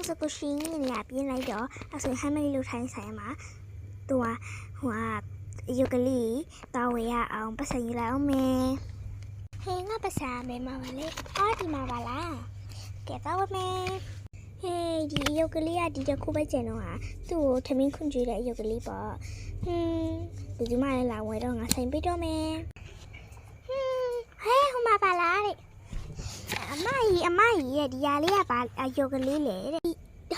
စကူရှိနေရပြင်းလိုက်တော့အဲ့ဆိုဟမ်းမိတ်လို့ထိုင်းဆိုင်မှာသူကရုပ်ကလေးတောင်းဝေရအောင်ပတ်စံယူလိုက်အောင်မယ်ဟင်းငါပတ်စံမဲမှာပါလေအော်ဒီမှာပါလားကဲတော့မယ်ဟေးဒီရုပ်ကလေးကဒီတစ်ခုပဲကျန်တော့ဟာသူ့ကိုထမင်းခွန်ကျွေးတဲ့ရုပ်ကလေးပေါ့ဘယ်သူမှလည်းလာဝဲတော့ငါဆိုင်ပေးတော့မယ်ဟဲ့ဟိုမှာပါလားတဲ့အမကြီးရဲ့ဒီຢာလေးကပါရုပ်ကလေးလေတဲ့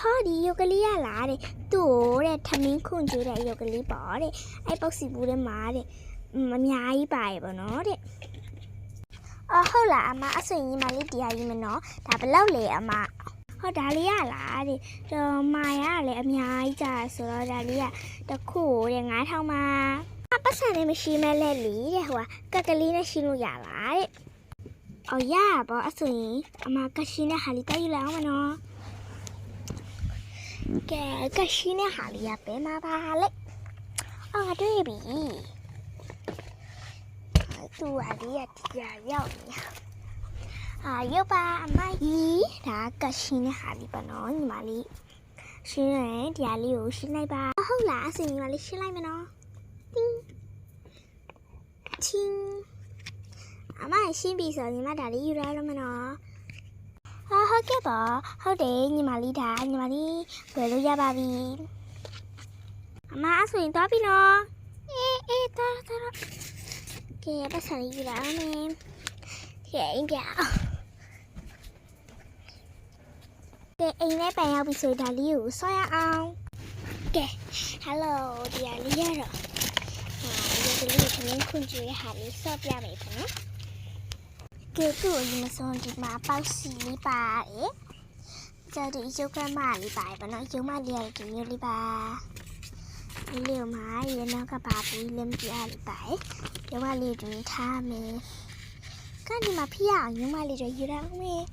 ဟောဒီရုပ်ကလေးရလားတဲ့သူ့ကိုတဲ့ထမင်းခွန်ကျွေးတဲ့ရုပ်ကလေးပေါ့တဲ့အဲ့ပေါက်စီဘူးထဲမှာတဲ့အများကြီးပါရဲ့ပေါ့နော်တဲ့ဟုတ်လားအမအဆွေညီမလေးတရားကြီးမနော်ဒါဘယ်လောက်လဲအမဟောဒါလေးရလားတဲ့တော့မာရလည်းအများကြီးကြာဆိုတော့ဒါလေးကတစ်ခုတဲ့9000မှာပတ်စံလည်းမရှိမဲ့လက်လီတဲ့ဟိုကကလေးနဲ့ရှင်းလို့ရလားတဲ့အော်ရပါအဆွေအမကရှင်းနဲ့ဟာလေးတိုက်ယူလိုက်အောင်မနော်ကဲကရှင်းနဲ့ဟာလေးရပဲမှာပါလေအော်တွေ့ပြီသူ့ဟာလေးရတရားရောက်နေရုပ်ပါအမကြီးဒါကရှင်းနဲ့ဟာလေးပါနော်ညီမလေးရှင်းရင်တရားလေးကိုရှင်းလိုက်ပါဟုတ်လားအစင်ညီမလေးရှင်းလိုက်မယ်နော်တင်းချင်းအမရှင်းပြီဆိုညီမဒါလေးယူရတော့မနော်ဟုတ်ကဲ့ပါဟုတ်တယ်ညီမလေးဒါညီမလေးဝယ်လို့ရပါပြီအမအဆိုရင်သွားပြီနော်အေးသွားကဲပတ်စံလေးယူလာအောင်မယ်ကဲအင်းပြကဲအိမ်ထဲပြန်ရောက်ပြီဆိုဒါလေးကိုဆော့ရအောင်ကဲဟယ်လိုဒီဟာလေးရတော့ဒီကလေးကိုထမင်းခွန်ကျွေးဟာလေးဆော့ပြမယ်ပေါ့နော်ကဲသူ့ကိုဒီမစုံဒီမှာပေါက်စီလေးပါတယ်ကျတော့ဒီရုပ်ကမလေးပါတယ်ပေါ့နော်ရုပ်မလေးရတယ်ဒီမျိုးလေးပါဒီလေးကိုမှရေနောက်ကပါပြီးလမ်းပြလေးပါတယ်ရုပ်မလေးတွေထားမယ်ကနေမှာဖိရအောင်ရုပ်မလေးတွေယူရအောင်မယ်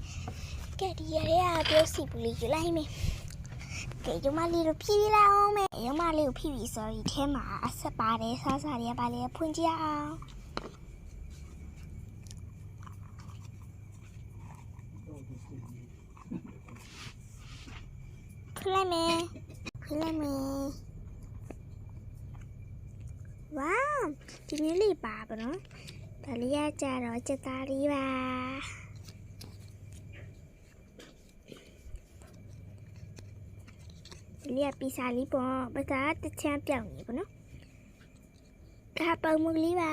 ကဲဒီရရပြောစီပူလေးယူလိုက်မယ်ကဲရုပ်မလေးတို့ဖြည်းလိုက်အောင်မယ်ရုပ်မလေးကိုဖြည်းပြီးဆိုဒီထဲမှာအဆက်ပါတယ်စားစားတွေကပါလေဖွင့်ကြည့်အောင်ခွလိုက်မယ်ဝေါဒီမျိုးလေးပါပါနော်ဒါလေးရကြတော့စက်သားလေးပါဒီလေးကပီဇာလေးပေါ့ပဇာတချမ်းပြောင်းနေပေါ့နော်ဒါပုံမလေးပါ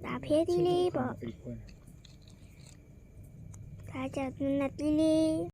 ဒါဖေးသီးလေးပေါ့ဒါကြနတ်သီးလေး